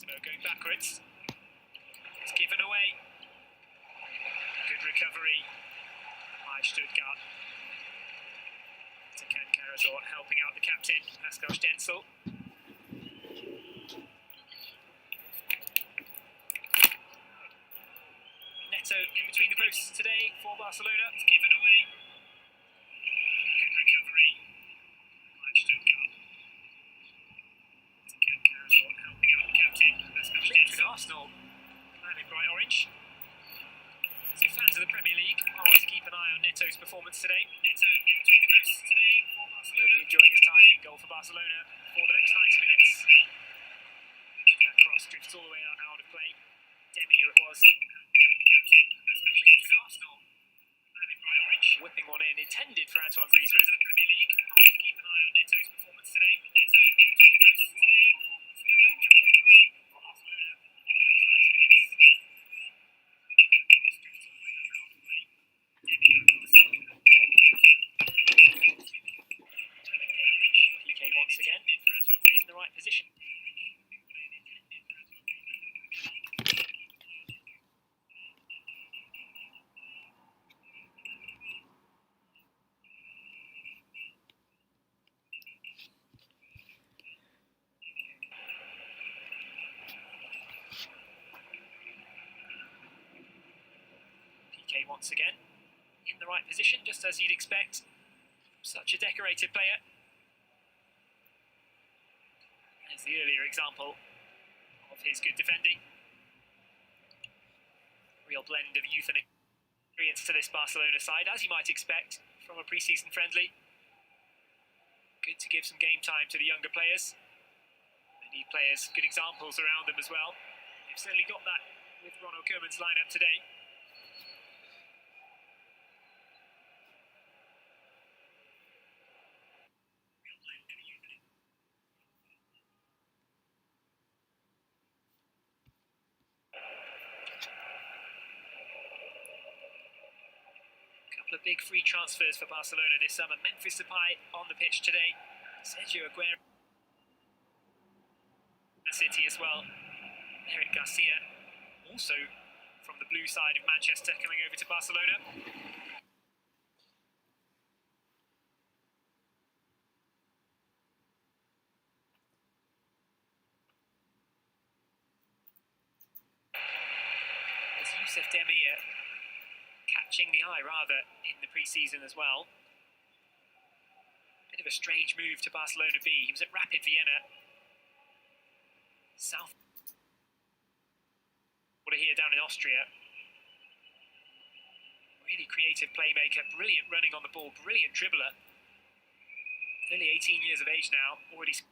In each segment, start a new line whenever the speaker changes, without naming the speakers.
Going backwards. It's given away. Good recovery by Stuttgart. Ken Karazor helping out the captain, Pascal Stenzel. Neto in between the posts today for Barcelona. It's given away. Good recovery by Stuttgart. Ken Karazor helping out the captain, Pascal Stenzel. With Arsenal, man in bright orange. So fans of the Premier League are to keep an eye on Neto's performance today. Neto in between the posts today for Barcelona. He'll be enjoying his time in goal for Barcelona for the next 90 minutes. That cross drifts all the way out of play. Demir it was. Arsenal, man in bright orange. Whipping one in, intended for Antoine Griezmann. Fans of the Premier League are to keep an eye on Neto's performance today. Neto in between the posts today for Barcelona. Enjoying his time for Barcelona for the next 90 minutes. PK once again in the right position. PK once again in the right position, just as you'd expect from such a decorated player. There's the earlier example of his good defending. Real blend of youth and experience to this Barcelona side, as you might expect from a pre-season friendly. Good to give some game time to the younger players. They need players, good examples around them as well. They've certainly got that with Ronald Koeman's lineup today. Couple of big free transfers for Barcelona this summer. Memphis Depay on the pitch today. Sergio Aguero City as well. Eric Garcia also from the blue side of Manchester coming over to Barcelona. There's Youssef Demir catching the eye rather in the pre-season as well. Bit of a strange move to Barcelona B. He was at Rapid Vienna. South border here down in Austria. Really creative playmaker, brilliant running on the ball, brilliant dribbler. Only 18 years of age now, already some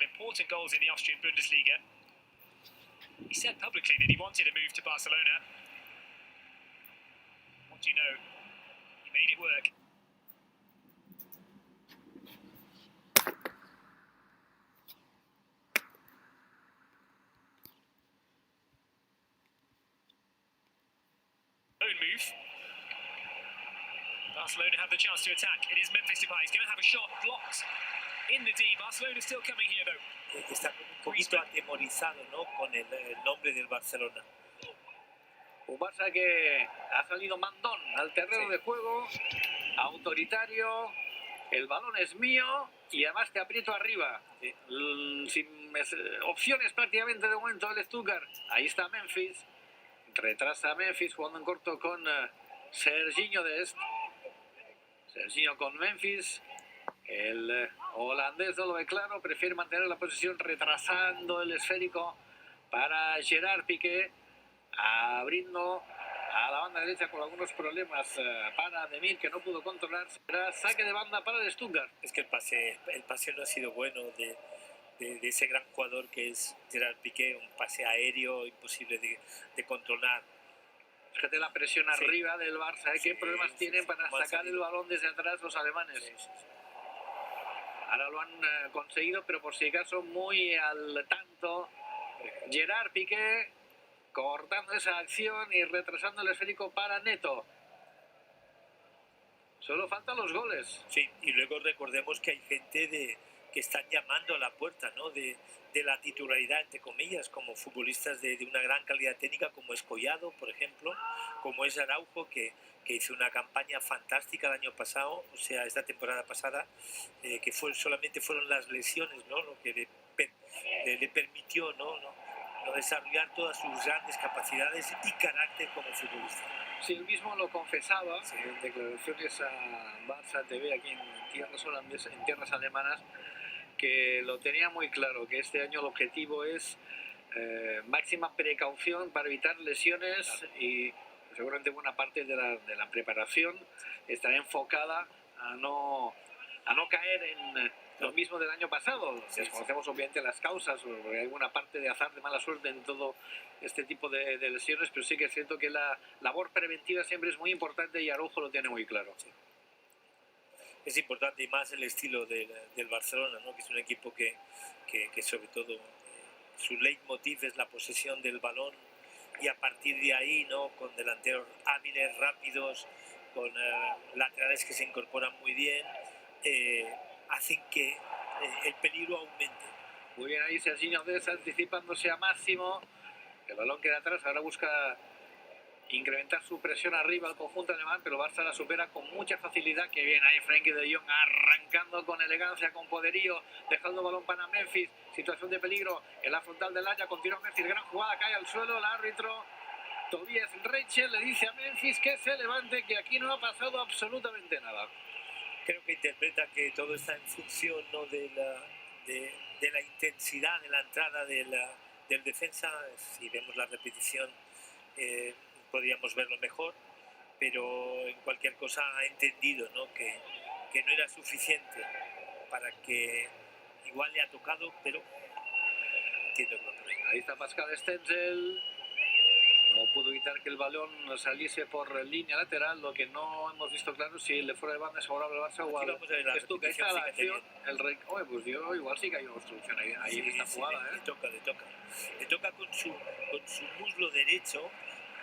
important goals in the Austrian Bundesliga. He said publicly that he wanted to move to Barcelona. What do you know? He made it work. Own move. Barcelona have the chance to attack. It is Memphis Depay. He's going to have a shot blocked in the D. Barcelona still coming here though.
Está un poquito atemorizado, ¿no?, con el nombre del Barcelona.
Un Barça que ha salido mandón al terreno de juego, autoritario, el balón es mío y además te aprieto arriba. Sin opciones prácticamente de momento el Stuttgart. Ahí está Memphis, retrasa a Memphis jugando en corto con Serginho Dest. Serginho con Memphis. El holandés no lo ve claro, prefiere mantener la posición retrasando el esférico para Gerard Piqué, abriendo a la banda derecha con algunos problemas para Demir, que no pudo controlar. Será saque de banda para el Stuttgart.
Es que el pase no ha sido bueno de ese gran jugador que es Gerard Piqué, un pase aéreo imposible de controlar.
Fíjate la presión arriba del Barça, qué problemas tienen para sacar el balón desde atrás los alemanes. Ahora lo han conseguido, pero por si acaso muy al tanto. Gerard Piqué cortando esa acción y retrasando el esférico para Neto. Solo faltan los goles.
Sí, y luego recordemos que hay gente que están llamando a la puerta, ¿no? de la titularidad, entre comillas, como futbolistas de una gran calidad técnica, como es Collado, por ejemplo, como es Araujo, que hizo una campaña fantástica el año pasado, o sea, esta temporada pasada, que solamente fueron las lesiones, ¿no? Lo que le permitió, no desarrollar todas sus grandes capacidades y carácter como futbolista.
Sí, él mismo lo confesaba en declaraciones a Barça TV aquí en tierras holandesas, en tierras alemanas, que lo tenía muy claro, que este año el objetivo es máxima precaución para evitar lesiones, claro. Y seguramente buena parte de la preparación estará enfocada a no caer en lo mismo del año pasado. Desconocemos obviamente las causas, porque hay una parte de azar, de mala suerte en todo este tipo de lesiones, pero sí que es cierto que la labor preventiva siempre es muy importante y Araujo lo tiene muy claro.
Sí. Es importante, y más el estilo del Barcelona, ¿no? Que es un equipo que sobre todo su leitmotiv es la posesión del balón, y a partir de ahí, ¿no? Con delanteros hábiles, rápidos, con laterales que se incorporan muy bien, hacen que el peligro aumente.
Muy bien ahí Serginho Dest anticipándose a Máximo. El balón queda atrás, ahora busca incrementar su presión arriba al conjunto alemán, pero Barça la supera con mucha facilidad. Que bien ahí Frenkie de Jong arrancando con elegancia, con poderío, dejando el balón para Memphis. Situación de peligro en la frontal del área, continúa Memphis, gran jugada, cae al suelo, el árbitro Tobias Rachel le dice a Memphis que se levante, que aquí no ha pasado absolutamente nada.
Creo que interpreta que todo está en función, ¿no? de la intensidad de la entrada del defensa. Si vemos la repetición podríamos verlo mejor, pero en cualquier cosa ha entendido, ¿no? que no era suficiente para que igual le ha tocado, pero entiendo que no.
Ahí está Pascal Stenzel. No pudo evitar que el balón saliese por línea lateral, lo que no hemos visto claro si el de fuera de banda es favorable al Barça o al Stuttgart. Ahí está la acción. Pues yo igual sí que hay una obstrucción ahí sí, en esta jugada.
Le toca con su muslo derecho.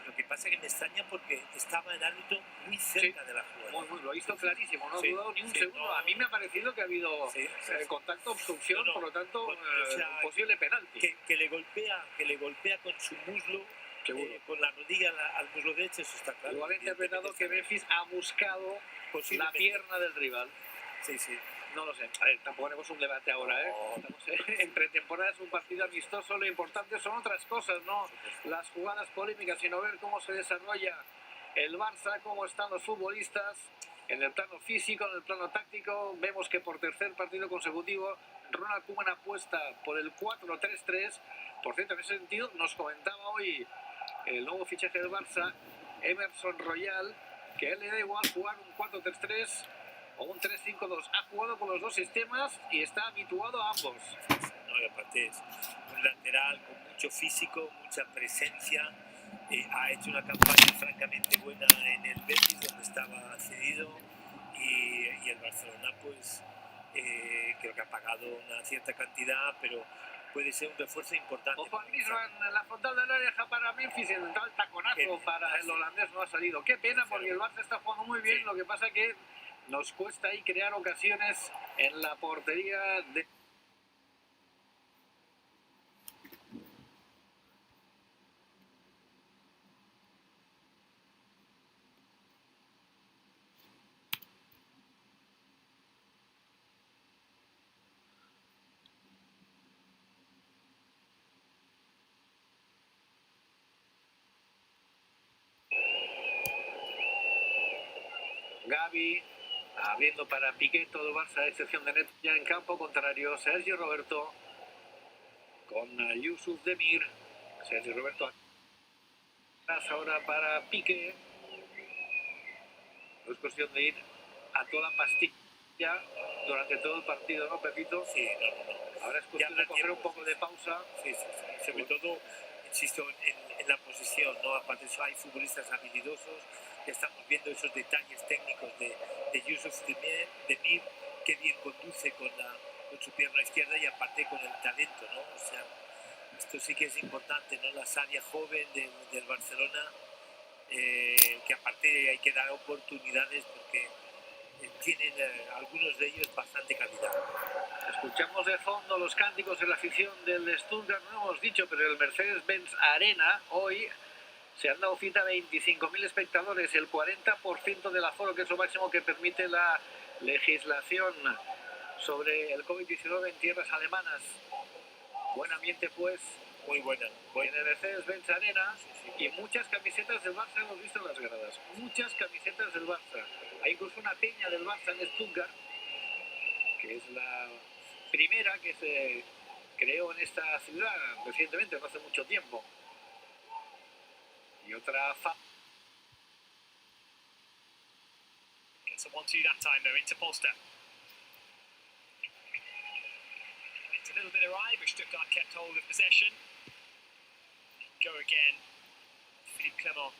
Lo que pasa es que me extraña porque estaba el árbitro muy cerca de la jugada.
Muy, lo ha visto clarísimo, no ha dudado ni un segundo. No. A mí me ha parecido que ha habido contacto, obstrucción, por lo tanto, posible penalti.
Que le golpea con su muslo. Con la rodilla al muslo derecho, eso está claro.
Igual ha interpretado que Memphis ha buscado la pierna del rival.
Sí.
No lo sé. A ver, tampoco haremos un debate ahora, ¿eh? Estamos entre temporadas, un partido amistoso. Lo importante son otras cosas, no las jugadas polémicas, sino ver cómo se desarrolla el Barça, cómo están los futbolistas en el plano físico, en el plano táctico. Vemos que por tercer partido consecutivo Ronald Koeman apuesta por el 4-3-3. Por cierto, en ese sentido nos comentaba hoy el nuevo fichaje del Barça, Emerson Royal, que a él le da igual jugar un 4-3-3 o un 3-5-2. Ha jugado con los dos sistemas y está habituado a ambos.
No, y aparte es un lateral con mucho físico, mucha presencia. Ha hecho una campaña francamente buena en el Betis, donde estaba cedido, y el Barcelona pues creo que ha pagado una cierta cantidad, pero puede ser un refuerzo importante.
Ojo a Griezmann en la frontal del área para Memphis, en el taconazo para el holandés no ha salido. Qué pena, porque el Barça está jugando muy bien, lo que pasa que nos cuesta ahí crear ocasiones en la portería de... Gavi, abriendo para Piqué, todo Barça, a excepción de Neto ya en campo contrario. Sergio Roberto con Yusuf Demir. Sergio Roberto ahora para Piqué. No es cuestión de ir a toda pastilla durante todo el partido, ¿no, Pepito?
Sí, no.
Ahora es cuestión de coger un poco de pausa.
Sí. Sobre todo, insisto, en la posición, ¿no? Aparte de eso, hay futbolistas habilidosos. Ya estamos viendo esos detalles técnicos de Yusuf Demir, que bien conduce con su pierna izquierda, y aparte con el talento, ¿no? O sea, esto sí que es importante, ¿no? La savia joven del Barcelona, que aparte hay que dar oportunidades, porque tienen algunos de ellos bastante calidad.
Escuchamos de fondo los cánticos de la afición del Stuttgart, no hemos dicho, pero el Mercedes-Benz Arena hoy se han dado cita a 25.000 espectadores, el 40% del aforo, que es lo máximo que permite la legislación sobre el COVID-19 en tierras alemanas. Buen ambiente, pues,
Muy buena.
en el Mercedes-Benz Arena, y muchas camisetas del Barça hemos visto en las gradas. Muchas camisetas del Barça. Hay incluso una peña del Barça en Stuttgart, que es la primera que se creó en esta ciudad recientemente, no hace mucho tiempo. Y otra
Gets a 1-2 that time though into Polster. It's a little bit awry, but Stuttgart kept hold of possession. Go again, Philippe Clement.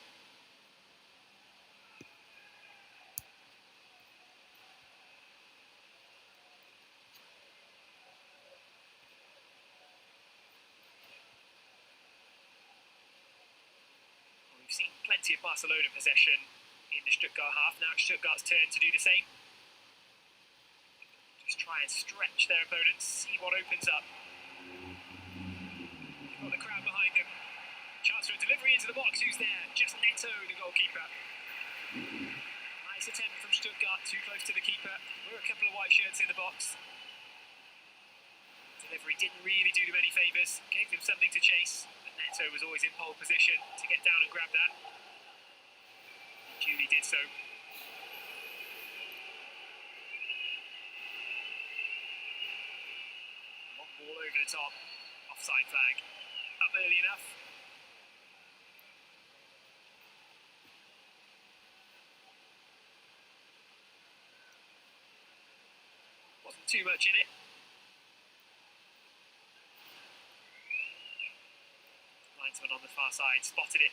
We've seen plenty of Barcelona possession in the Stuttgart half. Now it's Stuttgart's turn to do the same. Just try and stretch their opponents, see what opens up. They've got the crowd behind them. Chance for a delivery into the box. Who's there? Just Neto, the goalkeeper. Nice attempt from Stuttgart, too close to the keeper. There were a couple of white shirts in the box. Delivery didn't really do them any favours. Gave them something to chase. But Neto was always in pole position to get down and grab that. Julie did so. Long ball over the top. Offside flag. Up early enough. Wasn't too much in it. Linesman on the far side spotted it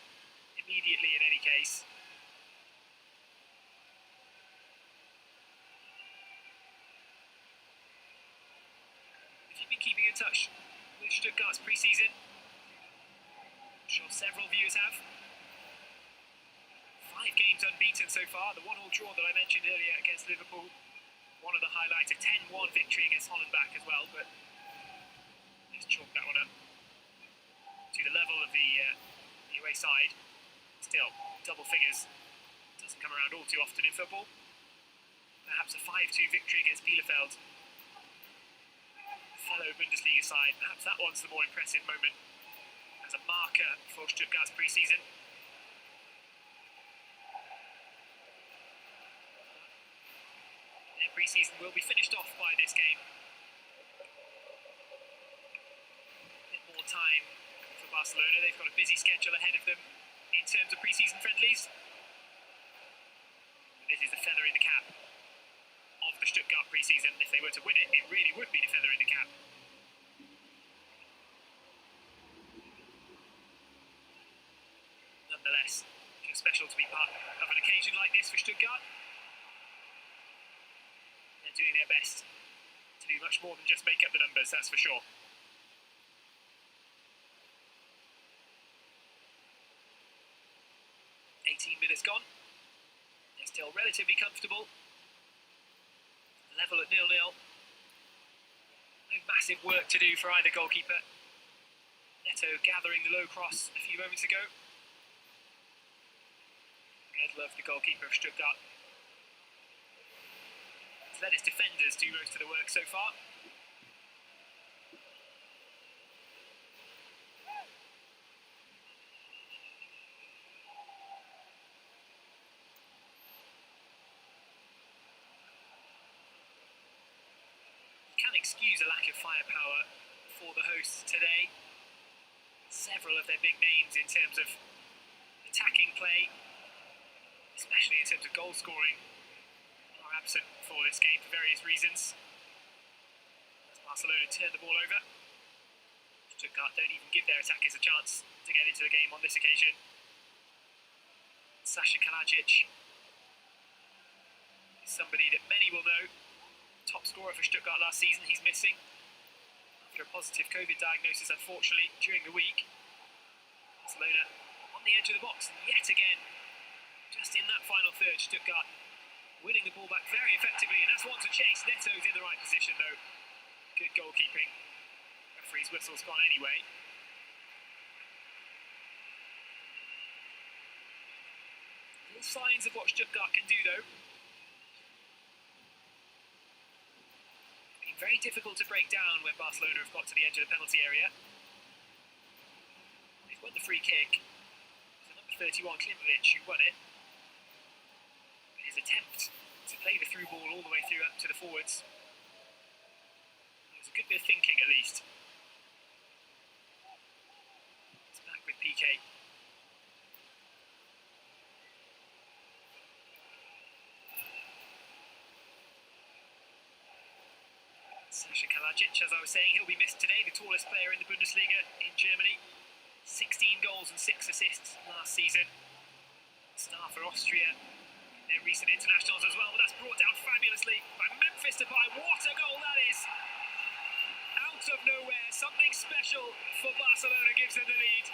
immediately in any case. If you've been keeping in touch with Stuttgart's pre-season, I'm sure several viewers have. 5 games unbeaten so far. The 1-1 draw that I mentioned earlier against Liverpool, one of the highlights, a 10-1 victory against Hollenbach as well, but just chalk that one up to the level of the away side. Still, double figures doesn't come around all too often in football. Perhaps a 5-2 victory against Bielefeld, fellow Bundesliga side. Perhaps that one's the more impressive moment as a marker for Stuttgart's pre-season. Their pre-season will be finished off by this game. A bit more time for Barcelona. They've got a busy schedule ahead of them in terms of pre-season friendlies. This is the feather in the cap of the Stuttgart pre-season. If they were to win it, it really would be the feather in the cap. Nonetheless, it's special to be part of an occasion like this for Stuttgart. They're doing their best to do much more than just make up the numbers, that's for sure. Minutes gone. They're still relatively comfortable. Level at 0-0. No massive work to do for either goalkeeper. Neto gathering the low cross a few moments ago. Edlove, the goalkeeper of Stuttgart, has let his defenders do most of the work so far. Can excuse a lack of firepower for the hosts today. Several of their big names in terms of attacking play, especially in terms of goal scoring, are absent for this game for various reasons. As Barcelona turn the ball over, Stuttgart don't even give their attackers a chance to get into the game on this occasion. Sasha Kalajic is somebody that many will know. Top scorer for Stuttgart last season, he's missing after a positive COVID diagnosis, unfortunately, during the week. Barcelona on the edge of the box, and yet again, just in that final third, Stuttgart winning the ball back very effectively, and that's one to chase. Neto's in the right position, though. Good goalkeeping. Referee's whistle's gone anyway. Little signs of what Stuttgart can do, though. Been very difficult to break down when Barcelona have got to the edge of the penalty area. They've won the free kick. It's number 31, Klimbovic, who won it. His attempt to play the through ball all the way through up to the forwards. It was a good bit of thinking, at least. It's back with PK. Sasha Kalajic, as I was saying, he'll be missed today, the tallest player in the Bundesliga in Germany. 16 goals and 6 assists last season. Star for Austria in their recent internationals as well, but that's brought down fabulously by Memphis Depay. What a goal that is! Out of nowhere, something special for Barcelona gives them the lead.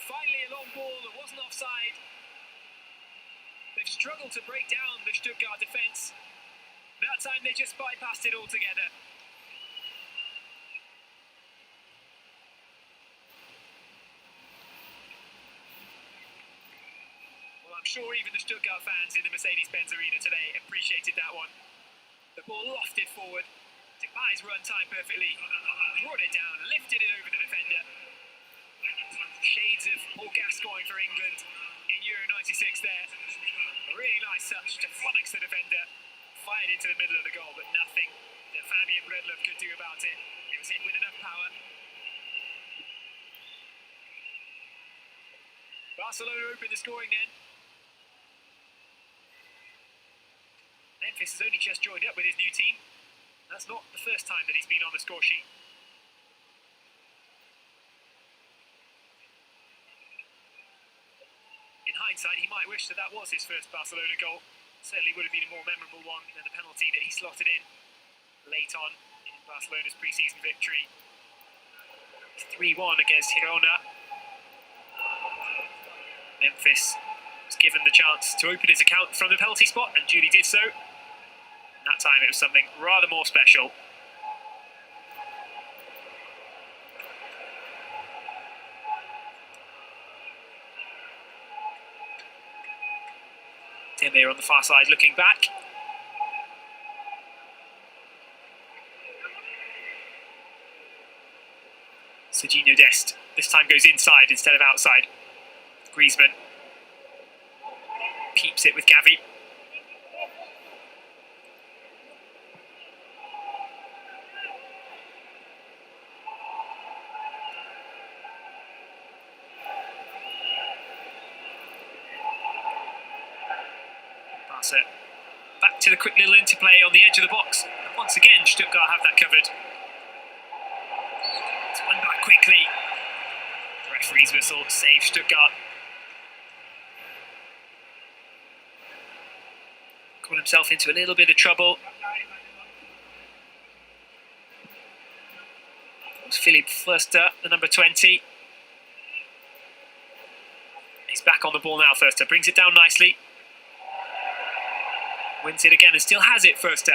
Finally a long ball that wasn't offside. They've struggled to break down the Stuttgart defence. That time they just bypassed it altogether. Well, I'm sure even the Stuttgart fans in the Mercedes-Benz Arena today appreciated that one. The ball lofted forward. Depay's run time perfectly. Brought it down, lifted it over the defender. Shades of Paul Gascoigne for England in Euro 96 there. A really nice touch to flummox the defender. Fired into the middle of the goal, but nothing that Fabian Redlove could do about it. It was hit with enough power. Barcelona opened the scoring then. Memphis has only just joined up with his new team. That's not the first time that he's been on the score sheet. In hindsight, he might wish that that was his first Barcelona goal. Certainly would have been a more memorable one than the penalty that he slotted in late on in Barcelona's pre-season victory. 3-1 against Girona. Memphis was given the chance to open his account from the penalty spot and duly did so. And that time it was something rather more special. Demir on the far side looking back. Serginho Dest this time goes inside instead of outside. Griezmann keeps it with Gavi. Back to the quick little interplay on the edge of the box. And once again, Stuttgart have that covered. It's won back quickly. The referee's whistle saves Stuttgart. Got himself into a little bit of trouble. It was Philipp Förster, the number 20. He's back on the ball now, Förster. Brings it down nicely. Wins it again and still has it, Förster.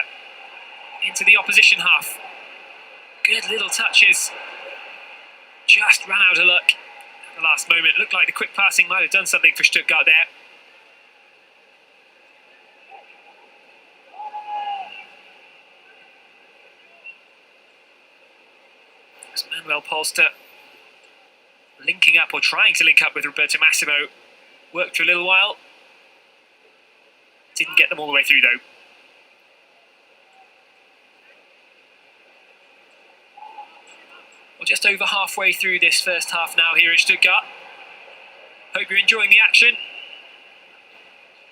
Into the opposition half. Good little touches. Just ran out of luck at the last moment. Looked like the quick passing might have done something for Stuttgart there. It's Manuel Polster linking up or trying to link up with Roberto Massimo. Worked for a little while. Didn't get them all the way through though. Well, just over halfway through this first half now here in Stuttgart. Hope you're enjoying the action.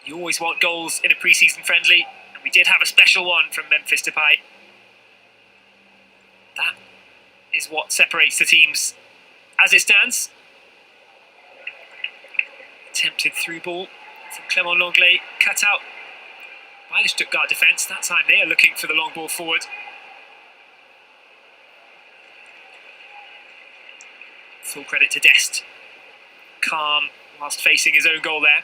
You always want goals in a pre-season friendly, and we did have a special one from Memphis Depay. That is what separates the teams as it stands. Attempted through ball from Clément Lenglet, cut out by the Stuttgart defence. That time they are looking for the long ball forward. Full credit to Dest. Calm whilst facing his own goal there.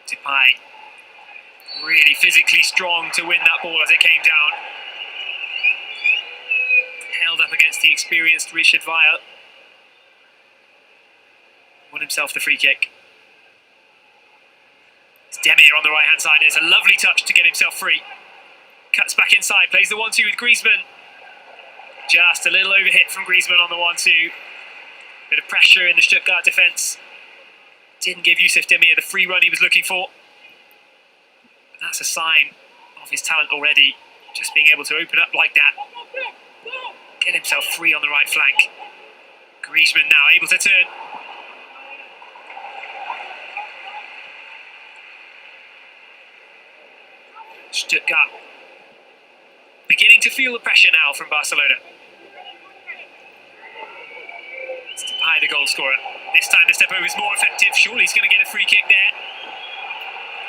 Depay, really physically strong to win that ball as it came down. Held up against the experienced Richard Weil. Won himself the free kick. It's Demir on the right hand side. It's a lovely touch to get himself free. Cuts back inside, plays the 1-2 with Griezmann. Just a little overhit from Griezmann on the 1-2. Bit of pressure in the Stuttgart defence. Didn't give Yusuf Demir the free run he was looking for. But that's a sign of his talent already. Just being able to open up like that. Get himself free on the right flank. Griezmann now able to turn. Stuttgart beginning to feel the pressure now from Barcelona. It's Depay, the goal scorer. This time the step over is more effective. Surely he's going to get a free kick there.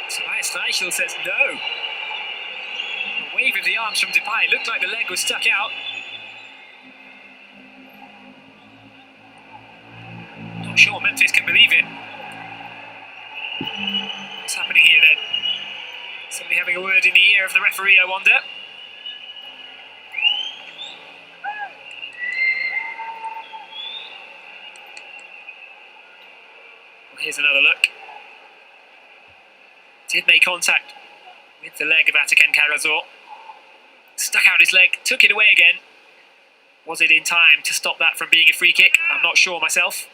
Tobias Streichel says no. A wave of the arms from Depay. It looked like the leg was stuck out. Not sure Memphis can believe it. What's happening here then? Somebody having a word in the ear of the referee, I wonder. Well, here's another look. Did make contact with the leg of Atakan Karazor. Stuck out his leg, took it away again. Was it in time to stop that from being a free kick? I'm not sure myself.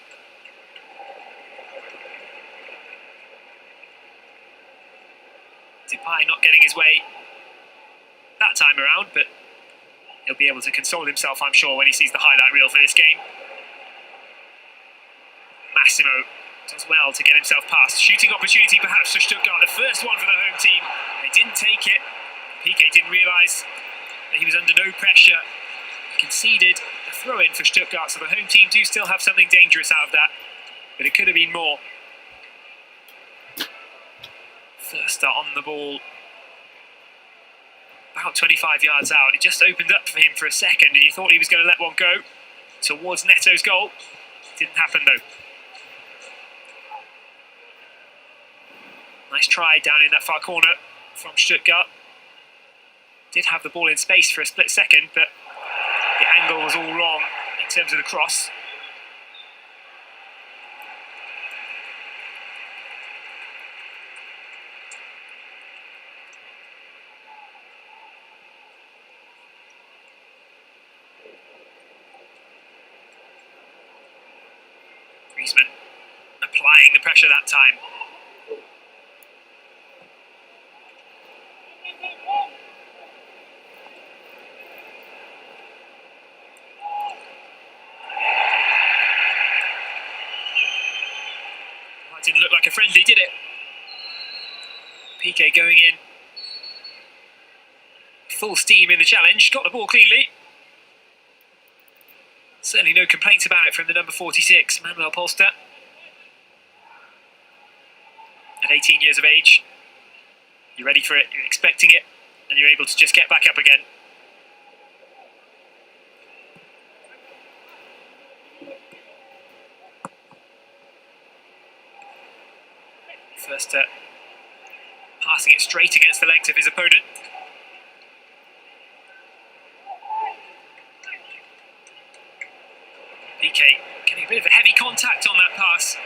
Depay not getting his way that time around, but he'll be able to console himself, I'm sure, when he sees the highlight reel for this game. Massimo does well to get himself past. Shooting opportunity perhaps for Stuttgart, the first one for the home team. They didn't take it. Piqué didn't realise that he was under no pressure. He conceded a throw-in for Stuttgart, so the home team do still have something dangerous out of that, but it could have been more. Thurster on the ball, about 25 yards out. It just opened up for him for a second and you thought he was going to let one go towards Neto's goal. Didn't happen though. Nice try down in that far corner from Stuttgart. Did have the ball in space for a split second, but the angle was all wrong in terms of the cross. Griezmann applying the pressure that time. That didn't look like a friendly, did it? Piqué going in full steam in the challenge, got the ball cleanly. Certainly no complaints about it from the number 46, Manuel Polster. At 18 years of age, you're ready for it, you're expecting it, and you're able to just get back up again. First passing it straight against the legs of his opponent. Piqué getting a bit of a heavy contact on that pass.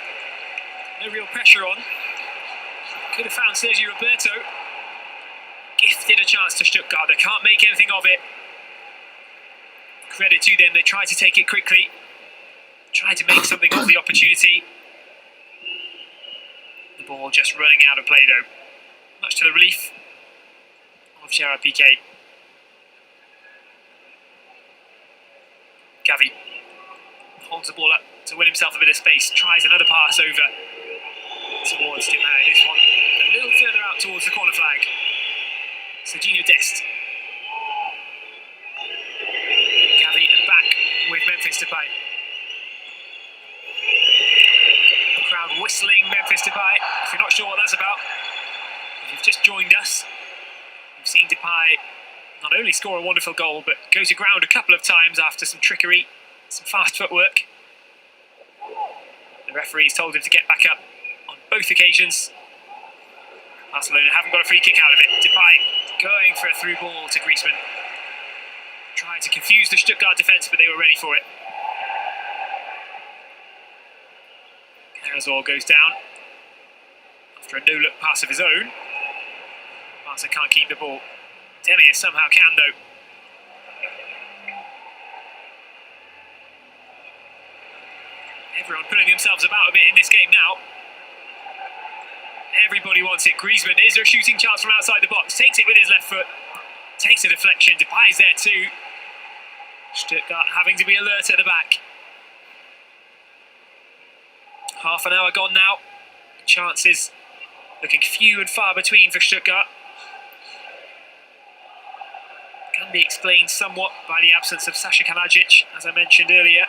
No real pressure on. Could have found Sergio Roberto. Gifted a chance to Stuttgart. They can't make anything of it. Credit to them. They tried to take it quickly. Tried to make something of the opportunity. The ball just running out of play though. Much to the relief of Gerard Piqué. Gavi holds the ball up to win himself a bit of space, tries another pass over towards Depay. This one a little further out towards the corner flag. Serginho Dest. Gavi and back with Memphis Depay. Crowd whistling Memphis Depay. If you're not sure what that's about, if you've just joined us, you've seen Depay not only score a wonderful goal, but go to ground a couple of times after some trickery, some fast footwork. The referees told him to get back up on both occasions. Barcelona haven't got a free kick out of it. Depay going for a through ball to Griezmann. Trying to confuse the Stuttgart defence, but they were ready for it. Karazor goes down after a no-look pass of his own. Barca can't keep the ball. Demir somehow can, though. Everyone pulling themselves about a bit in this game now. Everybody wants it. Griezmann, is there a shooting chance from outside the box? Takes it with his left foot. Takes a deflection. Depay's there too. Stuttgart having to be alert at the back. Half an hour gone now. Chances looking few and far between for Stuttgart. Can be explained somewhat by the absence of Sasha Kalajic, as I mentioned earlier.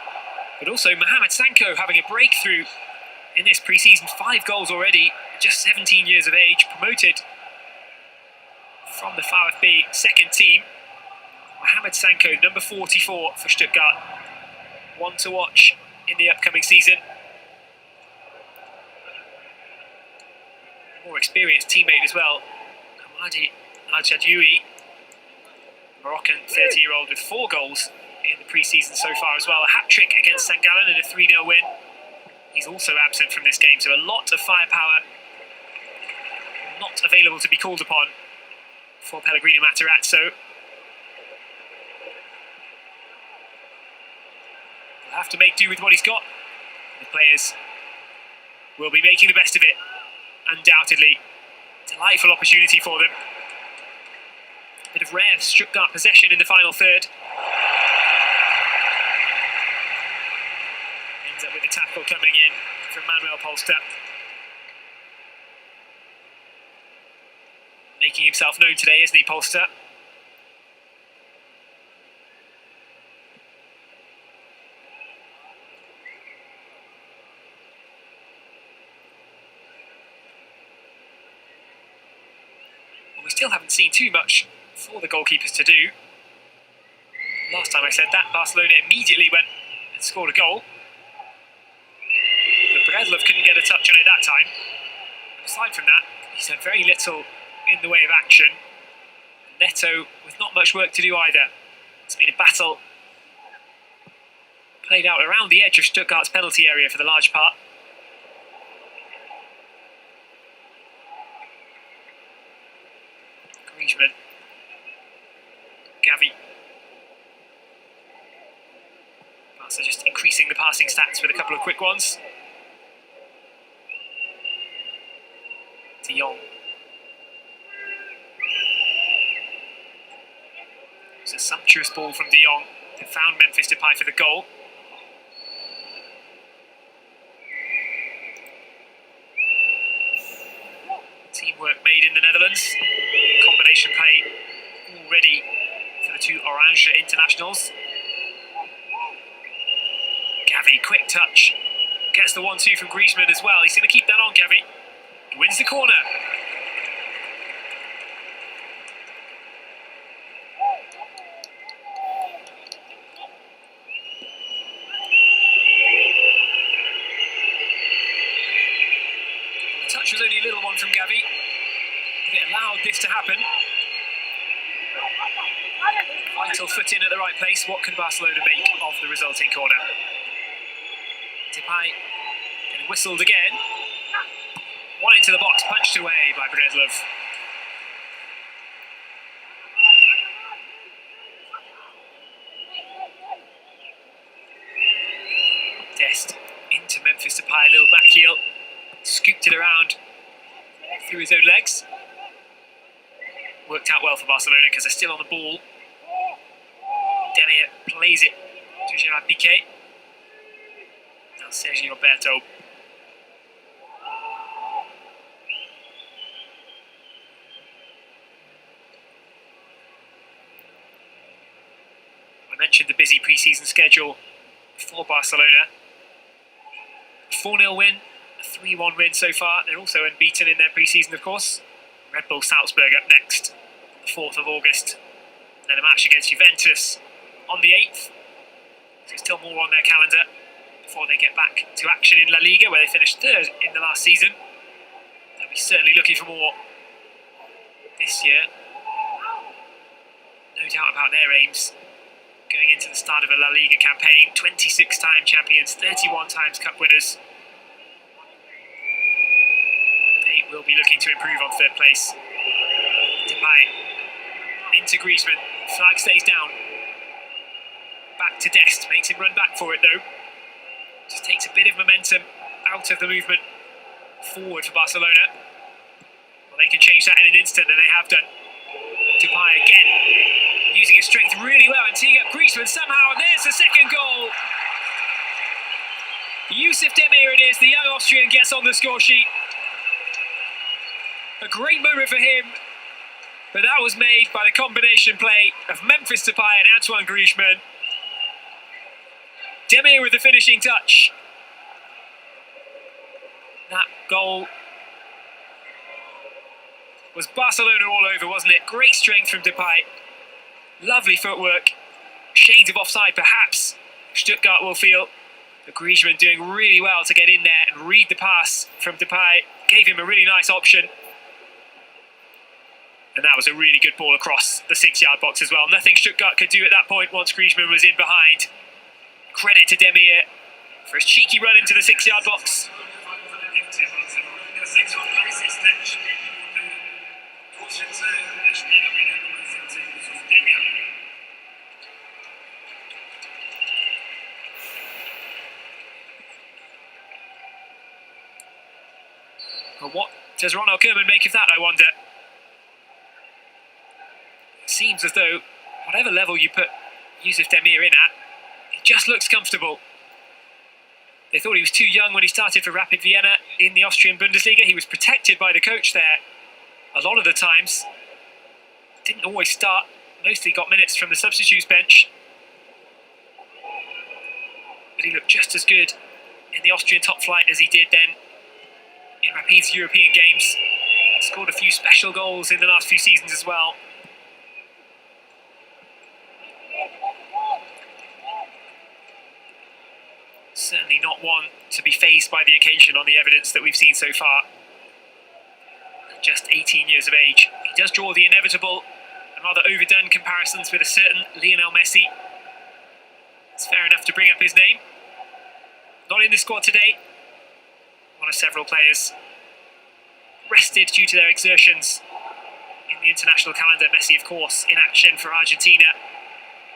But also Mohamed Sanko having a breakthrough in this pre-season. 5 goals already, just 17 years of age, promoted from the Vfb second team. Mohamed Sanko, number 44 for Stuttgart. One to watch in the upcoming season. A more experienced teammate as well, Hamadi Al-Jadioui, Moroccan 30-year-old with 4 goals in the pre-season so far as well. A hat-trick against St. Gallen in a 3-0 win. He's also absent from this game, so a lot of firepower not available to be called upon for Pellegrino Matarazzo. He'll have to make do with what he's got. The players will be making the best of it, undoubtedly. Delightful opportunity for them. Bit of rare Stuttgart possession in the final third. Ends up with a tackle coming in from Manuel Polster. Making himself known today, isn't he, Polster? Well, we still haven't seen too much for the goalkeepers to do. Last time I said that, Barcelona immediately went and scored a goal. But Breslov couldn't get a touch on it that time. And aside from that, he's had very little in the way of action. Neto with not much work to do either. It's been a battle played out around the edge of Stuttgart's penalty area for the large part. Griezmann. Gavi. Barca just increasing the passing stats with a couple of quick ones. De Jong. It's a sumptuous ball from De Jong that found Memphis Depay for the goal. Teamwork made in the Netherlands. Combination play already for the 2 Orange internationals. Gavi, quick touch. Gets the 1-2 from Griezmann as well. He's going to keep that on, Gavi. Wins the corner. The touch was only a little one from Gavi. It allowed this to happen. Vital foot in at the right place. What can Barcelona make of the resulting corner? Depay getting whistled again. One into the box, punched away by Breslov. Dest into Memphis Depay, a little back heel. Scooped it around through his own legs. Worked out well for Barcelona because they're still on the ball. Demir plays it to Gerard Piqué. Now Sergi Roberto. I mentioned the busy pre-season schedule for Barcelona. 4-0 win, a 3-1 win so far. They're also unbeaten in their pre-season, of course. Red Bull Salzburg up next on the 4th of August. Then a match against Juventus on the 8th. So still more on their calendar before they get back to action in La Liga, where they finished 3rd in the last season. They'll be certainly looking for more this year. No doubt about their aims going into the start of a La Liga campaign. 26-time champions, 31 times cup winners. They will be looking to improve on third place. Depay into Griezmann, flag stays down. Back to Dest, makes him run back for it though. Just takes a bit of momentum out of the movement forward for Barcelona. Well, they can change that in an instant, and they have done. Depay again, using his strength really well and teeing up Griezmann somehow, and there's the second goal. Yusuf Demir it is, the young Austrian gets on the score sheet. A great moment for him, but that was made by the combination play of Memphis Depay and Antoine Griezmann. Demir with the finishing touch. That goal was Barcelona all over, wasn't it? Great strength from Depay. Lovely footwork. Shades of offside, perhaps. Stuttgart will feel. But Griezmann doing really well to get in there and read the pass from Depay. Gave him a really nice option. And that was a really good ball across the 6-yard box as well. Nothing Stuttgart could do at that point once Griezmann was in behind. Credit to Demir for his cheeky run into the 6-yard box. Well, what does Ronald Koeman make of that, I wonder? It seems as though whatever level you put Yusuf Demir in at, he just looks comfortable. They thought he was too young when he started for Rapid Vienna in the Austrian Bundesliga. He was protected by the coach there a lot of the times. Didn't always start, mostly got minutes from the substitutes bench. But he looked just as good in the Austrian top flight as he did then in Rapid's European games. Scored a few special goals in the last few seasons as well. Certainly not one to be fazed by the occasion on the evidence that we've seen so far. At just 18 years of age, he does draw the inevitable and rather overdone comparisons with a certain Lionel Messi. It's fair enough to bring up his name. Not in the squad today. One of several players rested due to their exertions in the international calendar. Messi, of course, in action for Argentina,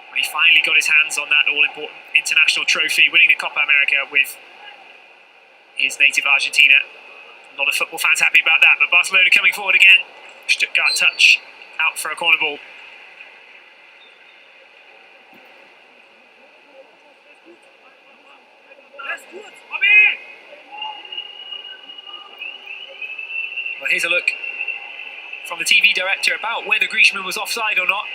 where he finally got his hands on that all-important international trophy, winning the Copa America with his native Argentina. A lot of football fans happy about that, but Barcelona coming forward again. Stuttgart touch, out for a corner ball. Well, here's a look from the TV director about whether Griezmann was offside or not.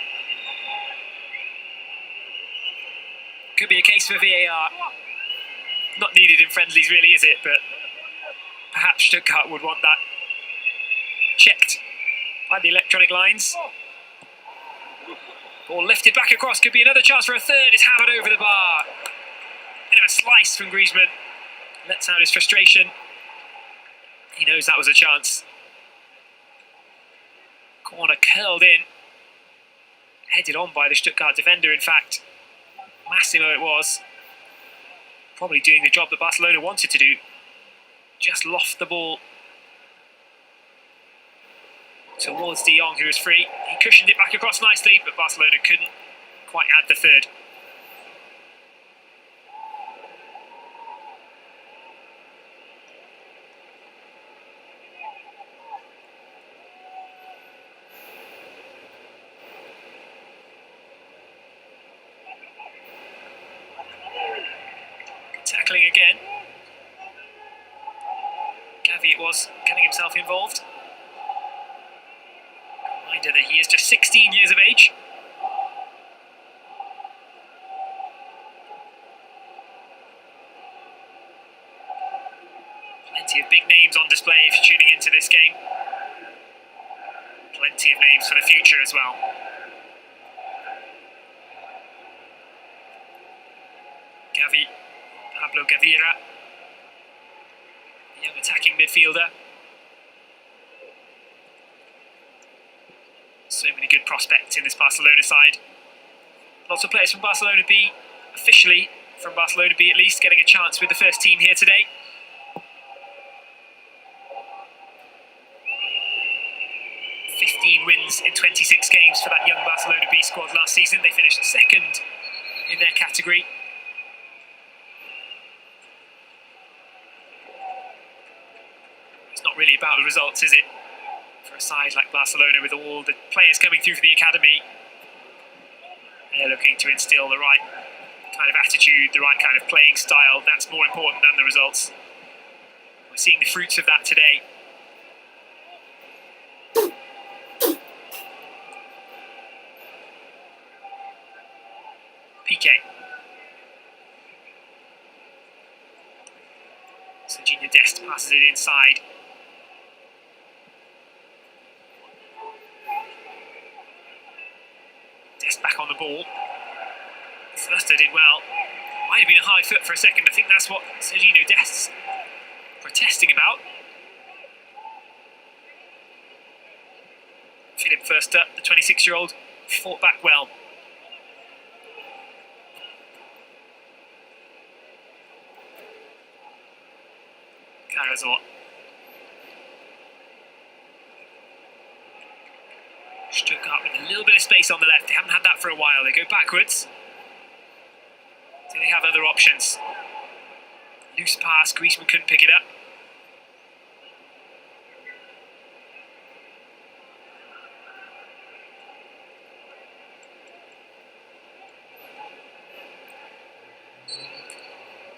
Could be a case for VAR. Not needed in friendlies really, is it? But perhaps Stuttgart would want that checked by the electronic lines. Ball lifted back across, could be another chance for a third. It's hammered over the bar. Bit of a slice from Griezmann. Lets out his frustration. He knows that was a chance. Corner curled in. Headed on by the Stuttgart defender, in fact. Massimo it was. Probably doing the job that Barcelona wanted to do. Just loft the ball towards De Jong, who was free. He cushioned it back across nicely, but Barcelona couldn't quite add the third. Tackling again. Gavi it was, getting himself involved. Reminder that he is just 16 years of age. Plenty of big names on display if you're tuning into this game. Plenty of names for the future as well. Gavi. Pablo Gavira, the young attacking midfielder. So many good prospects in this Barcelona side. Lots of players from Barcelona B, officially from Barcelona B at least, getting a chance with the first team here today. Wins in 26 games for that young Barcelona B squad last season. They finished second in their category. It's not really about the results, is it? For a side like Barcelona with all the players coming through from the academy, they're looking to instill the right kind of attitude, the right kind of playing style. That's more important than the results. We're seeing the fruits of that today. PK. Serginho Dest passes it inside. Dest back on the ball. Förster did well. Might have been a high foot for a second. I think that's what Serginho Dest's protesting about. Philip Förster, the 26-year-old, fought back well. Resort. Stuttgart with a little bit of space on the left. They haven't had that for a while. They go backwards. Do they have other options? Loose pass. Griezmann couldn't pick it up.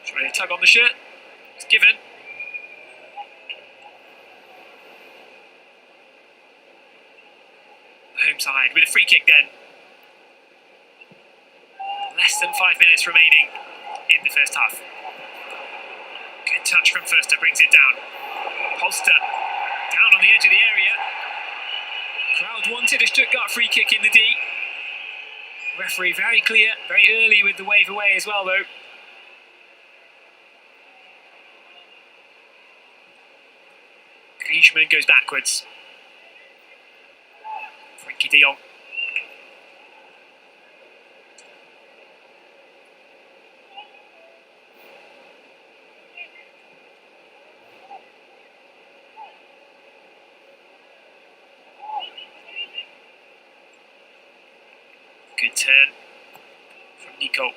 Trying to tug on the shirt. It's given. Home side with a free kick then. Less than 5 minutes remaining in the first half. Good touch from Förster, brings it down. Polster down on the edge of the area. Crowd wanted a Stuttgart free kick in the D. Referee very clear, very early with the wave away as well though. Griezmann goes backwards. De Jong. Good turn from Nico.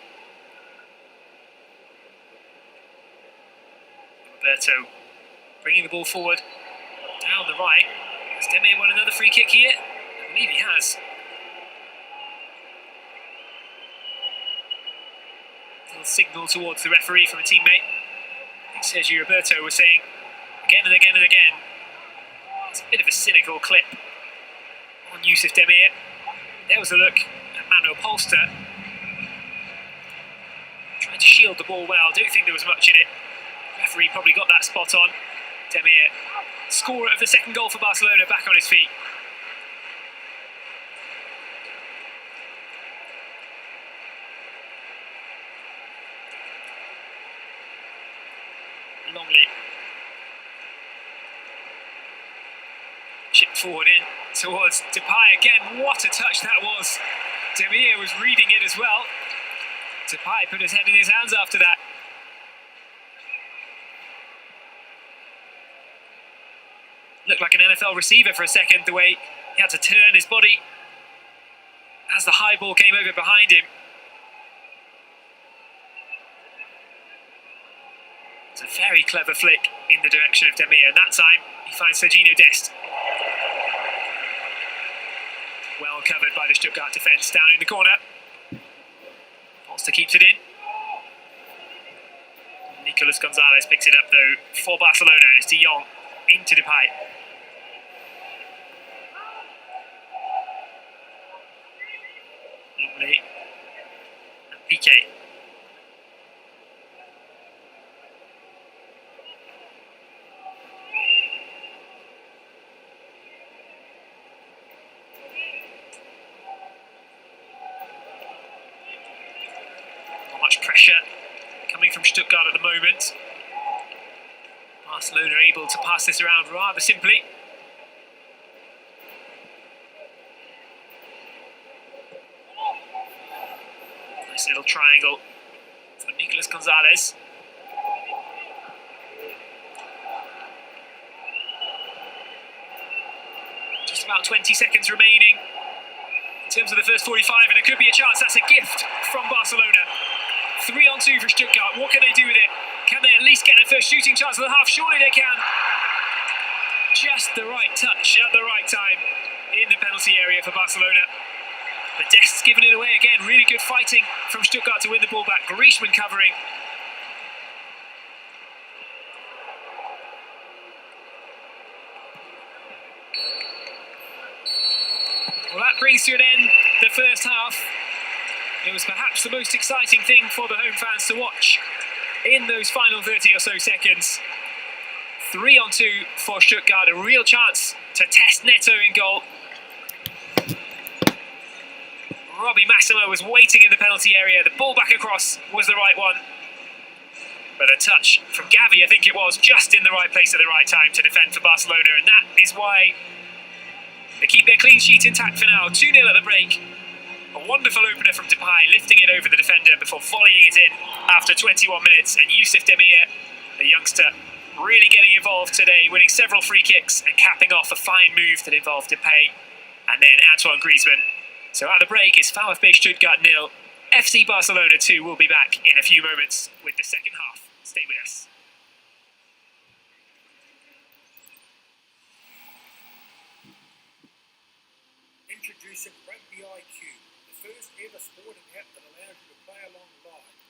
Roberto bringing the ball forward down the right. Has Deme won another free kick here? I believe he has. Little signal towards the referee from a teammate. I think Sergio Roberto was saying again and again and again. It's a bit of a cynical clip on Yusuf Demir. There was a look at Manuel Polster. Trying to shield the ball well. Don't think there was much in it. Referee probably got that spot on. Demir, scorer of the second goal for Barcelona, back on his feet. Longley. Chipped forward in towards Depay again. What a touch that was. Demir was reading it as well. Depay put his head in his hands after that. Looked like an NFL receiver for a second, the way he had to turn his body as the high ball came over behind him. It's a very clever flick in the direction of Demir, and that time he finds Serginho Dest. Well covered by the Stuttgart defence down in the corner. Polster keeps it in. Nicolas Gonzalez picks it up though for Barcelona. It's De Jong into Depay. Longley and Piqué. Much pressure coming from Stuttgart at the moment. Barcelona able to pass this around rather simply. Nice little triangle for Nicolas Gonzalez. Just about 20 seconds remaining in terms of the first 45, and it could be a chance. That's a gift from Barcelona. 3-on-2 for Stuttgart. What can they do with it? Can they at least get their first shooting chance of the half? Surely they can. Just the right touch at the right time in the penalty area for Barcelona. But Dest's given it away again. Really good fighting from Stuttgart to win the ball back. Griezmann covering. Well, that brings to an end the first half. It was perhaps the most exciting thing for the home fans to watch in those final 30 or so seconds. 3-on-2 for Stuttgart, a real chance to test Neto in goal. Robbie Massimo was waiting in the penalty area. The ball back across was the right one. But a touch from Gavi, I think it was, just in the right place at the right time to defend for Barcelona. And that is why they keep their clean sheet intact for now. 2-0 at the break. A wonderful opener from Depay, lifting it over the defender before volleying it in after 21 minutes. And Youssef Demir, the youngster, really getting involved today, winning several free kicks and capping off a fine move that involved Depay and then Antoine Griezmann. So at the break, it's Vfb Stuttgart 0, FC Barcelona 2. We'll be back in a few moments with the second half. Stay with us.
Introducing Rugby IQ, the first ever sporting app that allows you to play along live.